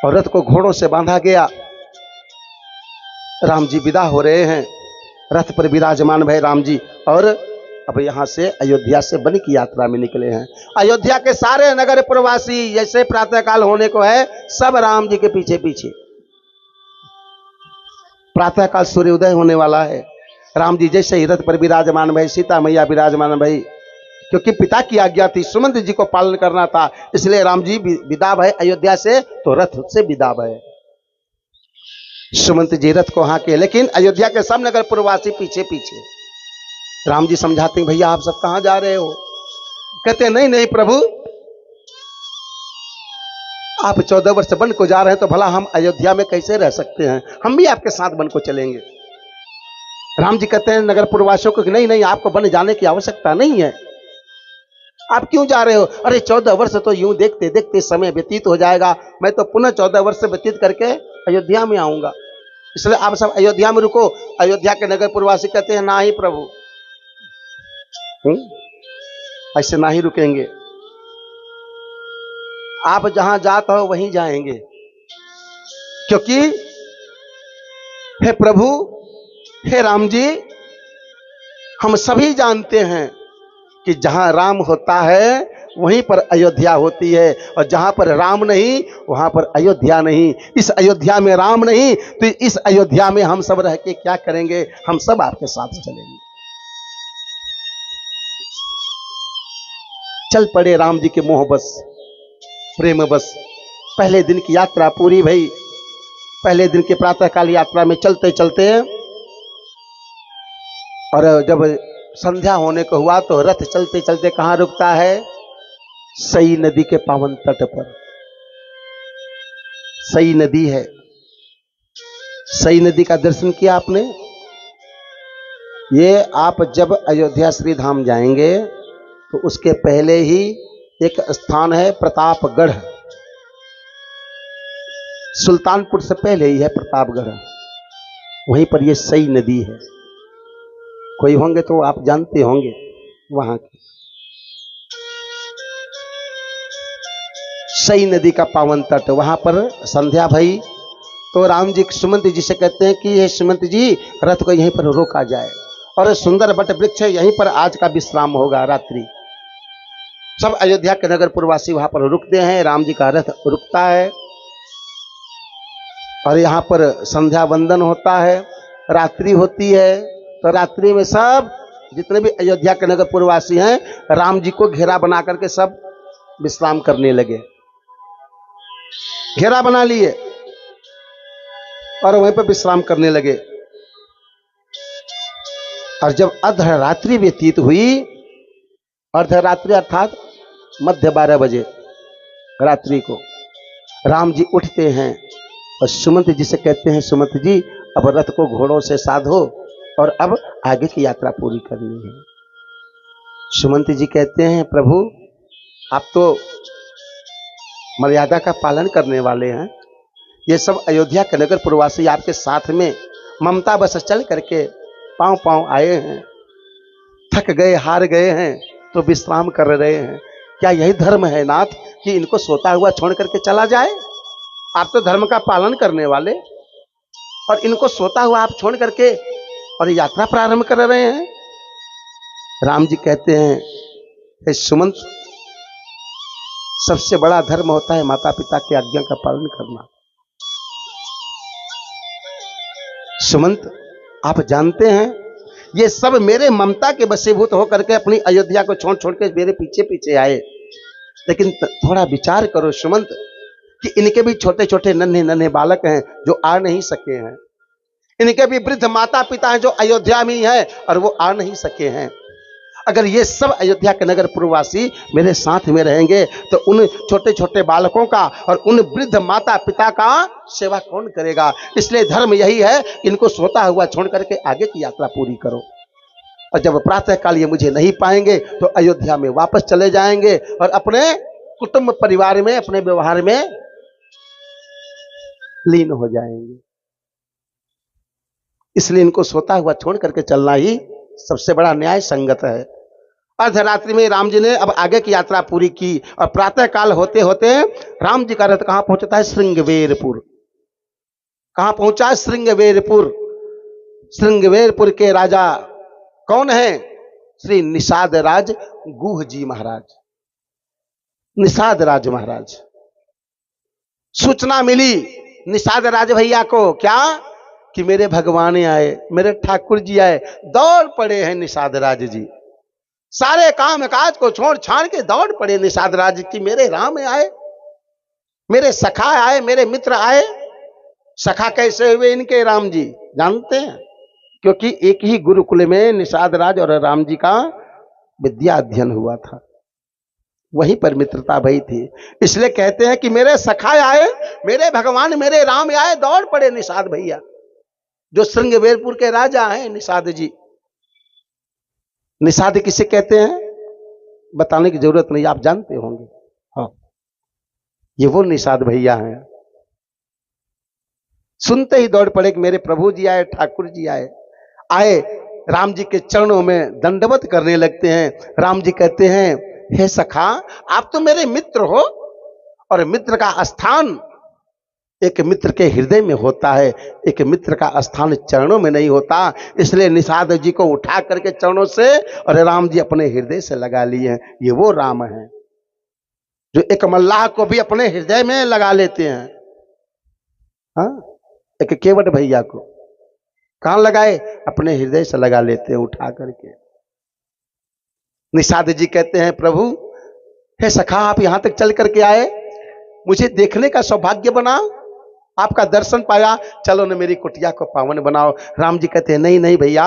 और रथ को घोड़ों से बांधा गया। राम जी विदा हो रहे हैं, रथ पर विराजमान भय राम जी, और अब यहां से अयोध्या से वन की यात्रा में निकले हैं। अयोध्या के सारे नगर प्रवासी जैसे प्रातःकाल होने को है, सब राम जी के पीछे पीछे। प्रातःकाल सूर्योदय होने वाला है। राम जी जैसे ही रथ पर विराजमान भई, सीता मैया विराजमान भई, क्योंकि पिता की आज्ञा थी, सुमंत जी को पालन करना था, इसलिए राम जी विदा भय अयोध्या से, तो रथ से विदा भय। सुमंत जी रथ को हाके, लेकिन अयोध्या के सब नगर प्रवासी पीछे पीछे। राम जी समझाते हैं, भैया आप सब कहां जा रहे हो? कहते नहीं नहीं प्रभु, आप 14 वर्ष वन को जा रहे हैं, तो भला हम अयोध्या में कैसे रह सकते हैं, हम भी आपके साथ वन को चलेंगे। राम जी कहते हैं नगर प्रवासियों को, नहीं नहीं, आपको वन जाने की आवश्यकता नहीं है, आप क्यों जा रहे हो? अरे 14 वर्ष तो यूं देखते देखते समय व्यतीत हो जाएगा, मैं तो पुनः 14 वर्ष व्यतीत करके अयोध्या में आऊंगा, इसलिए आप सब अयोध्या में रुको। अयोध्या के नगर प्रवासी कहते हैं, ना ही प्रभु, ऐसे ना ही रुकेंगे, आप जहां जाते हो वहीं जाएंगे, क्योंकि हे प्रभु, हे राम जी, हम सभी जानते हैं कि जहां राम होता है वहीं पर अयोध्या होती है, और जहां पर राम नहीं वहां पर अयोध्या नहीं। इस अयोध्या में राम नहीं, तो इस अयोध्या में हम सब रह के क्या करेंगे? हम सब आपके साथ चलेंगे। चल पड़े राम जी के मोह बस, प्रेम बस। पहले दिन की यात्रा पूरी भई। पहले दिन की प्रातःकाल यात्रा में चलते चलते, और जब संध्या होने को हुआ तो रथ चलते चलते कहां रुकता है? सई नदी के पावन तट पर। सई नदी है, सई नदी का दर्शन किया आपने? ये आप जब अयोध्या श्री धाम जाएंगे तो उसके पहले ही एक स्थान है प्रतापगढ़, सुल्तानपुर से पहले ही है प्रतापगढ़, वहीं पर ये सई नदी है। कोई होंगे तो आप जानते होंगे वहां की सई नदी का पावन तट। वहां पर संध्या भई तो राम जी सुमंत जी से कहते हैं कि ये सुमंत जी, रथ को यहीं पर रोका जाए, और सुंदर बट वृक्ष है, यहीं पर आज का विश्राम होगा रात्रि। सब अयोध्या के नगर पुरवासी वहां पर रुकते हैं, राम जी का रथ रुकता है, और यहाँ पर संध्या वंदन होता है, रात्रि होती है। तो रात्रि में सब जितने भी अयोध्या के नगर पुरवासी हैं, राम जी को घेरा बना करके सब विश्राम करने लगे। घेरा बना लिए और वहीं पर विश्राम करने लगे। और जब अर्धरात्रि व्यतीत हुई, अर्धरात्रि अर्थात मध्य 12 बजे रात्रि को, राम जी उठते हैं और सुमंत जी से कहते हैं, सुमंत जी अब रथ को घोड़ों से साधो और अब आगे की यात्रा पूरी करनी है। सुमंत जी कहते हैं, प्रभु आप तो मर्यादा का पालन करने वाले हैं, ये सब अयोध्या के नगर प्रवासी आपके साथ में ममता बस चल करके पांव पांव आए हैं, थक गए हार गए हैं तो विश्राम कर रहे हैं। क्या यही धर्म है नाथ कि इनको सोता हुआ छोड़ करके चला जाए? आप तो धर्म का पालन करने वाले, और इनको सोता हुआ आप छोड़ करके और यात्रा प्रारंभ कर रहे हैं। राम जी कहते हैं, हे सुमंत, सबसे बड़ा धर्म होता है माता पिता की आज्ञा का पालन करना। सुमंत आप जानते हैं ये सब मेरे ममता के वशीभूत होकर के अपनी अयोध्या को छोड़ छोड़ के मेरे पीछे पीछे आए, लेकिन थोड़ा विचार करो सुमंत कि इनके भी छोटे छोटे नन्हे नन्हे बालक हैं जो आ नहीं सके हैं, इनके भी वृद्ध माता पिता हैं जो अयोध्या में ही हैं और वो आ नहीं सके हैं। अगर ये सब अयोध्या के नगर प्रवासी मेरे साथ में रहेंगे तो उन छोटे छोटे बालकों का और उन वृद्ध माता पिता का सेवा कौन करेगा? इसलिए धर्म यही है, इनको सोता हुआ छोड़ करके आगे की यात्रा पूरी करो। और जब प्रातः काल ये मुझे नहीं पाएंगे तो अयोध्या में वापस चले जाएंगे और अपने कुटुंब परिवार में, अपने व्यवहार में लीन हो जाएंगे। इसलिए इनको सोता हुआ छोड़ करके चलना ही सबसे बड़ा न्याय संगत है। अर्धरात्रि में राम जी ने अब आगे की यात्रा पूरी की और प्रातः काल होते होते राम जी का रथ कहां पहुंचता है? श्रृंगवेरपुर। कहां पहुंचा? श्रृंगवेरपुर। श्रृंगवेरपुर के राजा कौन है? श्री निषाद राज गुह जी महाराज। निषाद राज महाराज। सूचना मिली निषाद राज भैया को, क्या कि मेरे भगवान आए, मेरे ठाकुर जी आए। दौड़ पड़े हैं निषाद राज जी, सारे काम काज को छोड़ छाड़ के दौड़ पड़े निषाद राज की मेरे राम आए, मेरे सखा आए, मेरे मित्र आए। सखा कैसे हुए इनके? राम जी जानते हैं, क्योंकि एक ही गुरुकुल में निषाद राज और राम जी का विद्या अध्ययन हुआ था, वहीं पर मित्रता भई थी। इसलिए कहते हैं कि मेरे सखा आए, मेरे भगवान, मेरे राम आए। दौड़ पड़े निषाद भैया, जो श्रृंगवेरपुर के राजा हैं निषाद जी। निषाद किसे कहते हैं बताने की जरूरत नहीं, आप जानते होंगे। हाँ, ये वो निषाद भैया हैं। सुनते ही दौड़ पड़े कि मेरे प्रभु जी आए, ठाकुर जी आए। आए राम जी के चरणों में दंडवत करने लगते हैं। राम जी कहते हैं, हे सखा, आप तो मेरे मित्र हो, और मित्र का स्थान एक मित्र के हृदय में होता है, एक मित्र का स्थान चरणों में नहीं होता। इसलिए निषाद जी को उठा करके चरणों से और राम जी अपने हृदय से लगा लिए हैं। ये वो राम है जो एक मल्लाह को भी अपने हृदय में लगा लेते हैं। हाँ, एक केवट भैया को कहां लगाए? अपने हृदय से लगा लेते हैं उठा करके। निषाद जी कहते हैं, प्रभु हे सखा, आप यहां तक चल करके आए, मुझे देखने का सौभाग्य बना, आपका दर्शन पाया, चलो न मेरी कुटिया को पावन बनाओ। राम जी कहते हैं, नहीं नहीं भैया,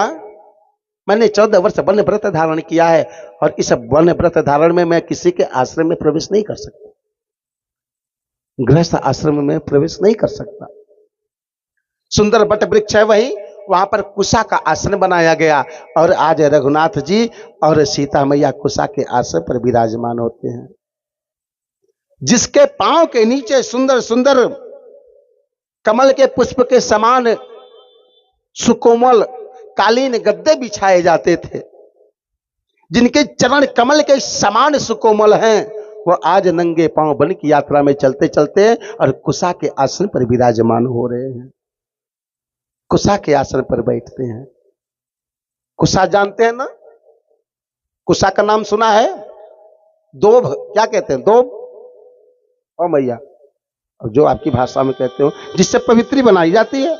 मैंने 14 वर्ष वन व्रत धारण किया है, और इस वन व्रत धारण में मैं किसी के आश्रम में प्रवेश नहीं कर सकता, गृहस्थ आश्रम में प्रवेश नहीं कर सकता। सुंदर बट वृक्ष है वहीं, वहां पर कुशा का आसन बनाया गया, और आज रघुनाथ जी और सीता मैया कुशा के आसन पर विराजमान होते हैं। जिसके पांव के नीचे सुंदर सुंदर कमल के पुष्प के समान सुकोमल कालीन गद्दे बिछाए जाते थे, जिनके चरण कमल के समान सुकोमल हैं, वो आज नंगे पांव वन की यात्रा में चलते चलते और कुशा के आसन पर विराजमान हो रहे हैं। कुशा के आसन पर बैठते हैं। कुशा जानते हैं ना? कुशा का नाम सुना है? दोभ, क्या कहते हैं? दोभ ओ मैया, जो आपकी भाषा में कहते हो, जिससे पवित्री बनाई जाती है।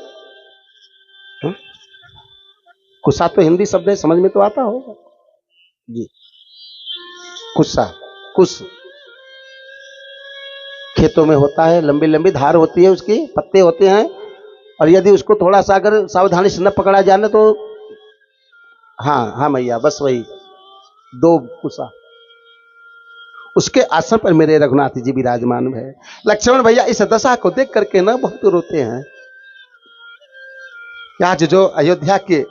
कुशा तो हिंदी शब्द है, समझ में तो आता होगा जी। कुशा, कुश खेतों में होता है, लंबी लंबी धार होती है, उसकी पत्ते होते हैं, और यदि उसको थोड़ा सा अगर सावधानी से न पकड़ा जाए तो हाँ हाँ मैया, बस वही दो कुशा। उसके आसन पर मेरे रघुनाथ जी विराजमान है। लक्ष्मण भैया इस दशा को देख करके ना बहुत रोते हैं। आज जो अयोध्या के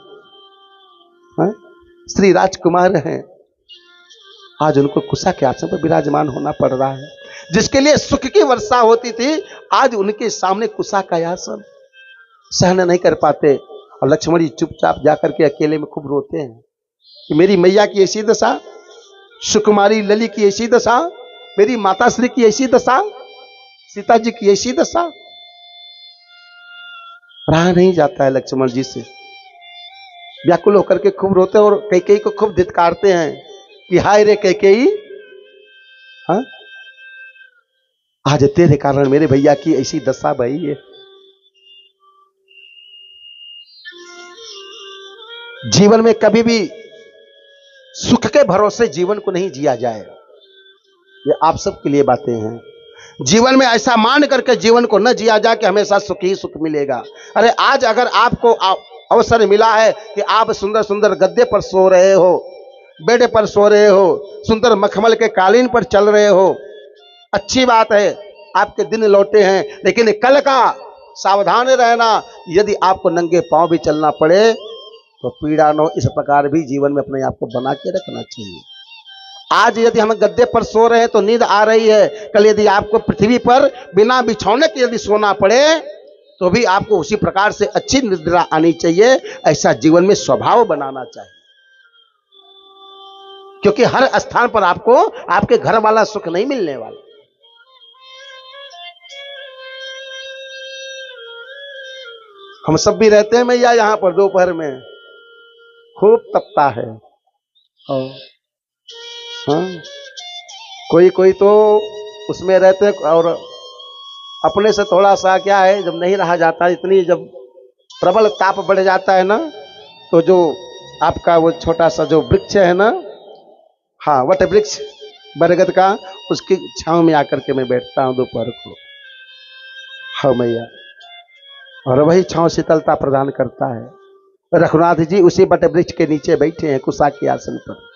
श्री राजकुमार हैं, आज उनको कुशा के आसन पर विराजमान होना पड़ रहा है। जिसके लिए सुख की वर्षा होती थी, आज उनके सामने कुशा का आसन सहन नहीं कर पाते, और लक्ष्मण जी चुपचाप जाकर के अकेले में खूब रोते हैं कि मेरी मैया की ऐसी दशा, सुकुमारी लली की ऐसी दशा, मेरी माता श्री की ऐसी दशा, सीता जी की ऐसी दशा। रहा नहीं जाता है लक्ष्मण जी से, व्याकुल होकर के खूब रोते हैं, और कैकेयी को खूब धिक्कारते हैं कि हाय रे कैकेयी, हाँ आज तेरे कारण मेरे भैया की ऐसी दशा भई है। जीवन में कभी भी सुख के भरोसे जीवन को नहीं जिया जाए, ये आप सबके लिए बातें हैं। जीवन में ऐसा मान करके जीवन को न जिया जाए कि हमेशा सुख ही सुख मिलेगा। अरे आज अगर आपको अवसर मिला है कि आप सुंदर सुंदर गद्दे पर सो रहे हो, बेड पर सो रहे हो, सुंदर मखमल के कालीन पर चल रहे हो, अच्छी बात है, आपके दिन लौटे हैं, लेकिन कल का सावधान रहना, यदि आपको नंगे पांव भी चलना पड़े तो पीड़ा न हो, इस प्रकार भी जीवन में अपने आप को बना के रखना चाहिए। आज यदि हम गद्दे पर सो रहे हैं तो नींद आ रही है, कल यदि आपको पृथ्वी पर बिना बिछौने के यदि सोना पड़े तो भी आपको उसी प्रकार से अच्छी निद्रा आनी चाहिए। ऐसा जीवन में स्वभाव बनाना चाहिए। क्योंकि हर स्थान पर आपको आपके घर वाला सुख नहीं मिलने वाला। हम सब भी रहते हैं मैया यहां पर दोपहर में, खूब तपता है। और हाँ, कोई कोई तो उसमें रहते हैं और अपने से थोड़ा सा क्या है, जब नहीं रहा जाता, इतनी जब प्रबल ताप बढ़ जाता है ना, तो जो आपका वो छोटा सा जो वृक्ष है ना, हाँ वट वृक्ष बरगद का, उसकी छांव में आकर के मैं बैठता हूँ दोपहर को। हाँ मैया, और वही छांव शीतलता प्रदान करता है। रघुनाथ जी उसी बट वृक्ष के नीचे बैठे हैं, कुशा के आसन पर।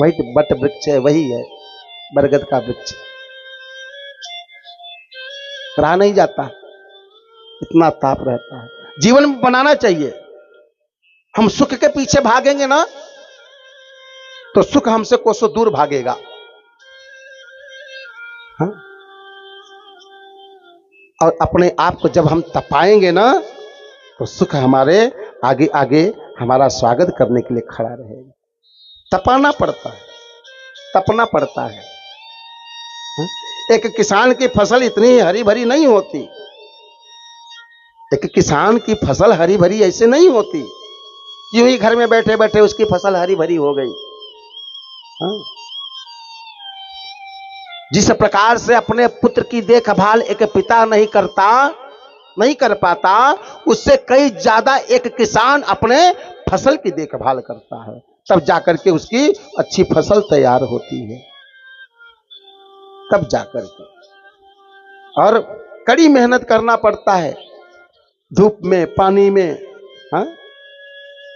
वही बट वृक्ष है, वही है बरगद का वृक्ष। रहा नहीं जाता, इतना ताप रहता है। जीवन में बनाना चाहिए। हम सुख के पीछे भागेंगे ना, तो सुख हमसे कोसों दूर भागेगा। हाँ? और अपने आप को जब हम तपाएंगे ना, तो सुख हमारे आगे आगे हमारा स्वागत करने के लिए खड़ा रहेगा। तपाना पड़ता है, तपना पड़ता है। हाँ? एक किसान की फसल इतनी हरी भरी नहीं होती। एक किसान की फसल हरी भरी ऐसे नहीं होती, यूं ही घर में बैठे बैठे उसकी फसल हरी भरी हो गई। हाँ? जिस प्रकार से अपने पुत्र की देखभाल एक पिता नहीं कर पाता, उससे कई ज्यादा एक किसान अपने फसल की देखभाल करता है, तब जाकर के उसकी अच्छी फसल तैयार होती है, तब जाकर के। और कड़ी मेहनत करना पड़ता है, धूप में, पानी में, हाँ?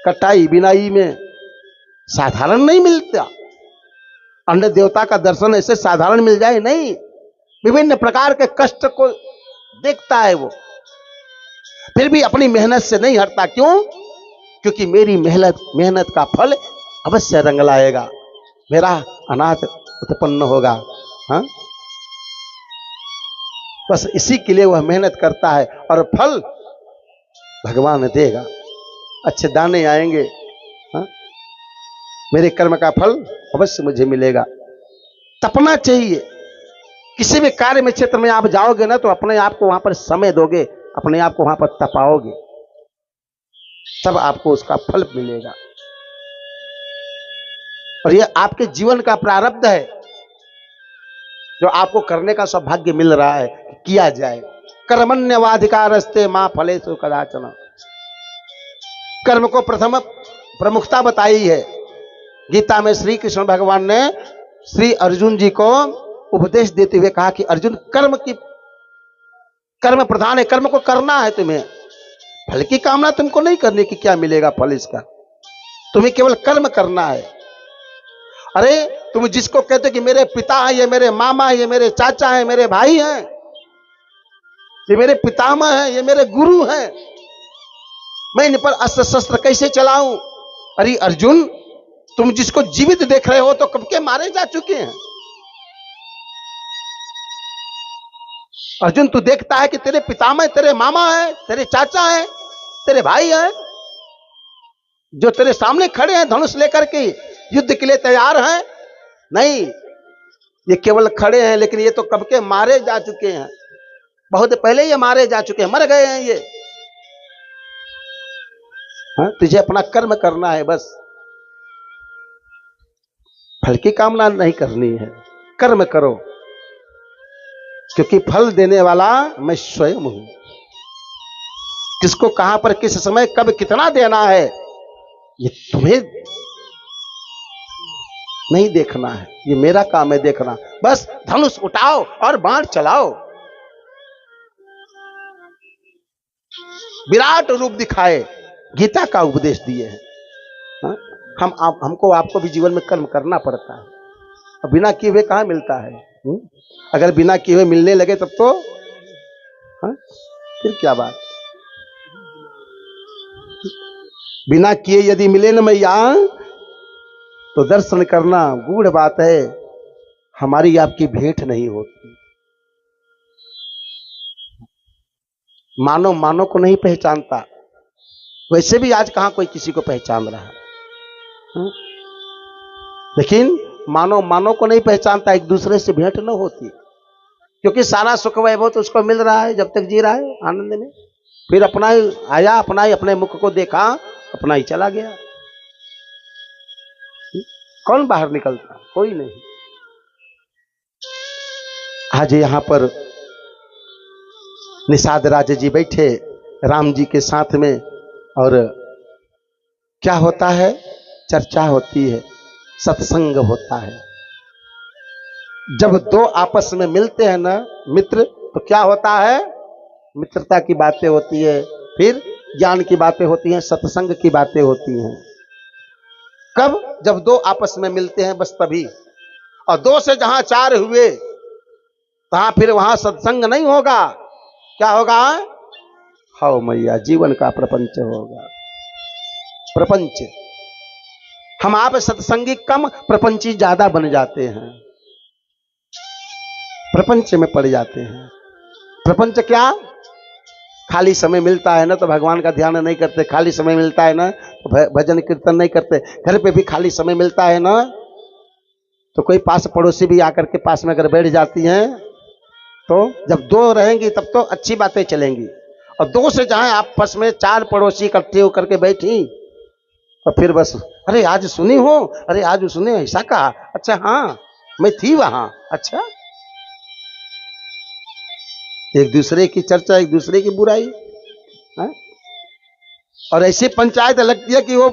कटाई बिनाई में, साधारण नहीं मिलता। अन्य देवता का दर्शन ऐसे साधारण मिल जाए नहीं, विभिन्न प्रकार के कष्ट को देखता है वो, फिर भी अपनी मेहनत से नहीं हटता। क्यों? क्योंकि मेरी मेहनत का फल अवश्य रंग लाएगा, मेरा अनाथ उत्पन्न होगा। हाँ? बस इसी के लिए वह मेहनत करता है, और फल भगवान देगा, अच्छे दाने आएंगे। हाँ? मेरे कर्म का फल अवश्य मुझे मिलेगा। तपना चाहिए। किसी भी कार्य में, क्षेत्र में आप जाओगे ना, तो अपने आप को वहां पर समय दोगे, अपने आप को वहां पर तपाओगे, तब आपको उसका फल मिलेगा। और यह आपके जीवन का प्रारब्ध है, जो आपको करने का सौभाग्य मिल रहा है, किया जाए। कर्मण्यवाधिकारस्ते मां फलेषु कदाचन। कर्म को प्रथम प्रमुखता बताई है। गीता में श्री कृष्ण भगवान ने श्री अर्जुन जी को उपदेश देते हुए कहा कि अर्जुन, कर्म प्रधान है, कर्म को करना है तुम्हें, फल की कामना तुमको नहीं करनी कि क्या मिलेगा फल इसका, तुम्हें केवल कर्म करना है। अरे तुम जिसको कहते हो कि मेरे पिता हैं, ये मेरे मामा हैं, ये मेरे चाचा हैं, मेरे भाई हैं, ये मेरे पितामह हैं, ये मेरे गुरु हैं, मैं इन पर अस्त्र शस्त्र कैसे चलाऊं? अरे अर्जुन, तुम जिसको जीवित देख रहे हो तो कब के मारे जा चुके हैं। अर्जुन, तू देखता है कि तेरे पितामह, तेरे मामा है, तेरे चाचा है, तेरे भाई है, जो तेरे सामने खड़े हैं धनुष लेकर के युद्ध के लिए तैयार हैं? नहीं, ये केवल खड़े हैं, लेकिन ये तो कब के मारे जा चुके हैं, बहुत पहले ये मारे जा चुके हैं, मर गए हैं ये। हाँ? तुझे अपना कर्म करना है, बस फल की कामना नहीं करनी है। कर्म करो, क्योंकि फल देने वाला मैं स्वयं हूं। किसको कहां पर, किस समय, कब, कितना देना है, ये तुम्हें नहीं देखना है, ये मेरा काम है देखना। बस धनुष उठाओ और बाण चलाओ, विराट रूप दिखाए, गीता का उपदेश दिए हैं। हाँ? हमको आपको भी जीवन में कर्म करना पड़ता है, और बिना किए हुए कहां मिलता है। अगर बिना किए हुए मिलने लगे तब तो हाँ? फिर क्या बात। बिना किए यदि मिले न मैया, तो दर्शन करना गूढ़ बात है, हमारी आपकी भेंट नहीं होती। मानो को नहीं पहचानता, वैसे भी आज कहां कोई किसी को पहचान रहा है। लेकिन मानव मानव को नहीं पहचानता, एक दूसरे से भेंट न होती, क्योंकि सारा सुख वैभव तो उसको मिल रहा है जब तक जी रहा है आनंद में। फिर अपना ही आया, अपना ही अपने मुख को देखा, अपना ही चला गया। कौन बाहर निकलता? कोई नहीं। आज यहां पर निषाद राज जी बैठे राम जी के साथ में, और क्या होता है? चर्चा होती है, सत्संग होता है। जब दो आपस में मिलते हैं ना मित्र, तो क्या होता है? मित्रता की बातें होती है, फिर ज्ञान की बातें होती हैं, सत्संग की बातें होती हैं। कब? जब दो आपस में मिलते हैं, बस तभी। और दो से जहां चार हुए, तहां फिर वहां सत्संग नहीं होगा। क्या होगा? हाउ मैया, जीवन का प्रपंच होगा। प्रपंच। हम आप सत्संगी कम, प्रपंची ज्यादा बन जाते हैं, प्रपंच में पड़ जाते हैं। प्रपंच क्या? खाली समय मिलता है ना तो भगवान का ध्यान नहीं करते, खाली समय मिलता है ना तो भजन कीर्तन नहीं करते, घर पे भी खाली समय मिलता है ना तो कोई पास पड़ोसी भी आकर के पास में अगर बैठ जाती हैं, तो जब दो रहेंगी तब तो अच्छी बातें चलेंगी। और दो से जहां आपस में चार पड़ोसी इकट्ठे होकर के बैठी, और फिर बस, अरे आज सुनी हो, अरे आज सुने ऐसा कहा, अच्छा हाँ मैं थी वहां, अच्छा। एक दूसरे की चर्चा, एक दूसरे की बुराई है? और ऐसी पंचायत लगती है कि वो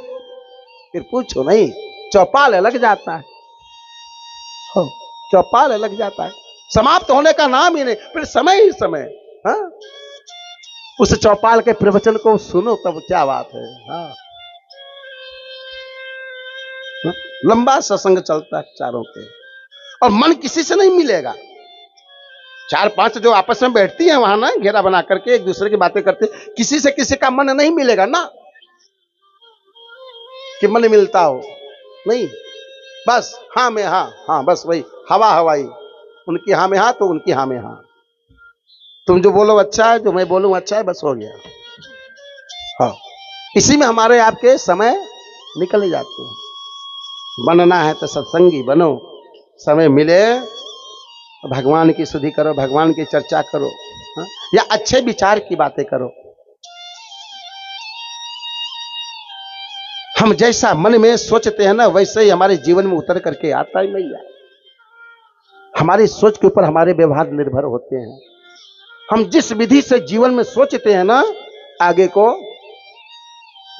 फिर पूछो नहीं, चौपाल लग जाता है, चौपाल लग जाता है, समाप्त होने का नाम ही नहीं, फिर समय ही समय। हाँ? उस चौपाल के प्रवचन को सुनो तब क्या बात है। हाँ? लंबा सत्संग चलता है चारों के, और मन किसी से नहीं मिलेगा। चार पांच जो आपस में बैठती हैं वहां ना, घेरा बना करके एक दूसरे की बातें करते, किसी से किसी का मन नहीं मिलेगा ना, कि मन मिलता हो नहीं। बस हाँ में हाँ, हाँ बस वही हवा हवाई, उनकी हाँ में हाँ तो उनकी हाँ में हाँ, तुम जो बोलो अच्छा है, जो मैं बोलूं अच्छा है, बस हो गया। हाँ, इसी में हमारे आपके समय निकल जाते हैं। बनना है तो सत्संगी बनो, समय मिले भगवान की स्तुति करो, भगवान की चर्चा करो, हा? या अच्छे विचार की बातें करो। हम जैसा मन में सोचते हैं ना, वैसे ही हमारे जीवन में उतर करके आता ही नहीं है। हमारी सोच के ऊपर हमारे व्यवहार निर्भर होते हैं। हम जिस विधि से जीवन में सोचते हैं ना आगे को,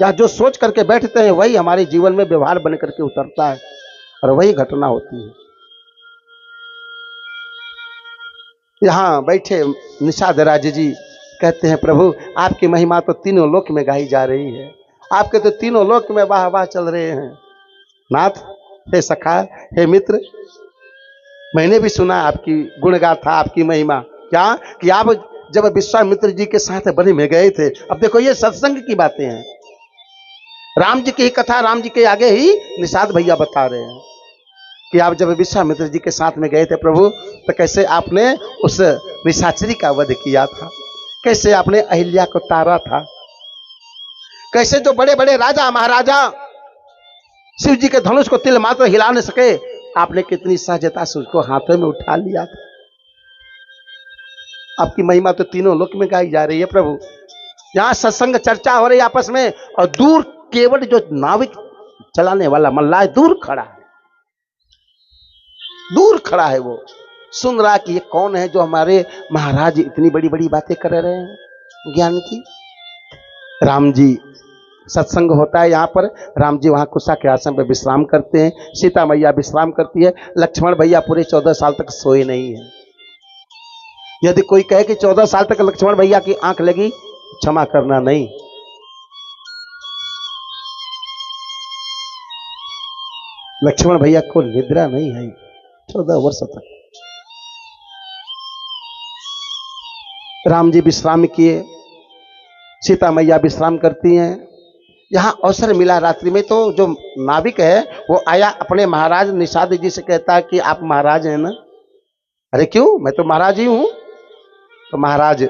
या जो सोच करके बैठते हैं, वही हमारे जीवन में व्यवहार बन करके उतरता है, और वही घटना होती है। यहां बैठे निषाद राज जी कहते हैं, प्रभु आपकी महिमा तो तीनों लोक में गाई जा रही है, आपके तो तीनों लोक में वाह वाह चल रहे हैं। नाथ, हे सखा, हे मित्र, मैंने भी सुना आपकी गुणगाथा, आपकी महिमा। क्या कि आप जब विश्वामित्र जी के साथ वन में गए थे, अब देखो ये सत्संग की बातें हैं, राम जी की ही कथा राम जी के आगे ही निषाद भैया बता रहे हैं कि आप जब विश्वामित्र जी के साथ में गए थे प्रभु, तो कैसे आपने उस निशाचरी का वध किया था, कैसे आपने अहिल्या को तारा था, कैसे जो बड़े बड़े राजा महाराजा शिव जी के धनुष को तिल मात्र हिला न सके, आपने कितनी सहजता से उसको हाथों में उठा लिया था। आपकी महिमा तो तीनों लोक में गाई जा रही है प्रभु। यहां सत्संग चर्चा हो रही है आपस में, और दूर केवल जो नाविक चलाने वाला मल्लाह दूर खड़ा है, दूर खड़ा है, वो सुन रहा कि ये कौन है जो हमारे महाराज इतनी बड़ी बड़ी बातें कर रहे हैं ज्ञान की। राम जी सत्संग होता है यहाँ पर, राम जी वहां कुशा के आसन पर विश्राम करते हैं, सीता मैया विश्राम करती है, लक्ष्मण भैया पूरे 14 साल तक सोए नहीं है। यदि कोई कहे कि 14 साल तक लक्ष्मण भैया की आंख लगी, क्षमा करना, नहीं, लक्ष्मण भैया को निद्रा नहीं है 14 वर्ष तक। राम जी विश्राम किए, सीता मैया विश्राम करती हैं। यहां अवसर मिला रात्रि में, तो जो नाविक है वो आया, अपने महाराज निषाद जी से कहता है कि आप महाराज हैं ना? अरे क्यों, मैं तो महाराज ही हूं। तो महाराज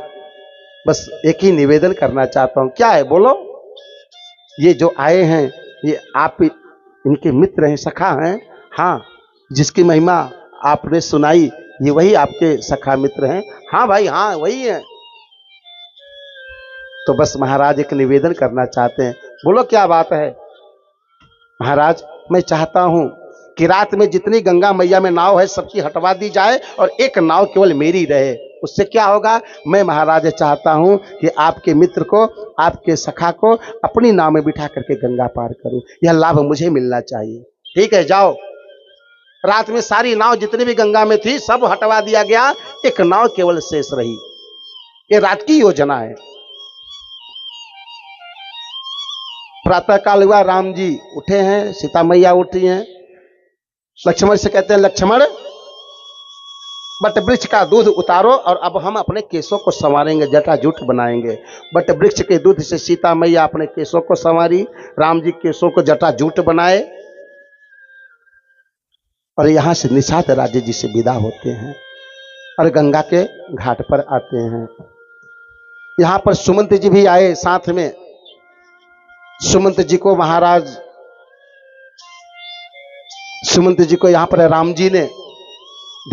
बस एक ही निवेदन करना चाहता हूं। क्या है, बोलो। ये जो आए हैं ये आप इनके मित्र हैं, सखा हैं, हाँ, जिसकी महिमा आपने सुनाई ये वही आपके सखा मित्र हैं? हाँ भाई, हाँ वही है। तो बस महाराज एक निवेदन करना चाहते हैं। बोलो क्या बात है? महाराज, मैं चाहता हूं कि रात में जितनी गंगा मैया में नाव है सबकी हटवा दी जाए और एक नाव केवल मेरी रहे। उससे क्या होगा? मैं महाराज चाहता हूं कि आपके मित्र को, आपके सखा को अपनी नाव में बिठा करके गंगा पार करूं। यह लाभ मुझे मिलना चाहिए। ठीक है, जाओ। रात में सारी नाव जितनी भी गंगा में थी सब हटवा दिया गया, एक नाव केवल शेष रही। ये रात की योजना है। प्रातः काल हुआ, राम जी उठे हैं, सीता मैया उठी हैं। लक्ष्मण से कहते हैं, लक्ष्मण बट वृक्ष का दूध उतारो और अब हम अपने केशों को संवारेंगे, जटा जूट बनाएंगे। बट वृक्ष के दूध से सीता मैया अपने केशों को संवारी, राम जी केशों को जटा जूट बनाए और यहां से निषाद राज्य जी से विदा होते हैं और गंगा के घाट पर आते हैं। यहां पर सुमंत जी भी आए साथ में। सुमंत जी को महाराज, सुमंत जी को यहां पर राम जी ने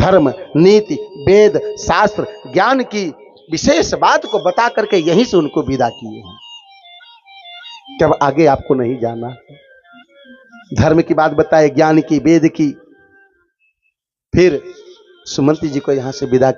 धर्म, नीति, वेद, शास्त्र, ज्ञान की विशेष बात को बता करके यहीं से उनको विदा किए हैं। जब आगे आपको नहीं जाना, धर्म की बात बताए, ज्ञान की, वेद की, फिर सुमंत जी को यहां से विदा किया।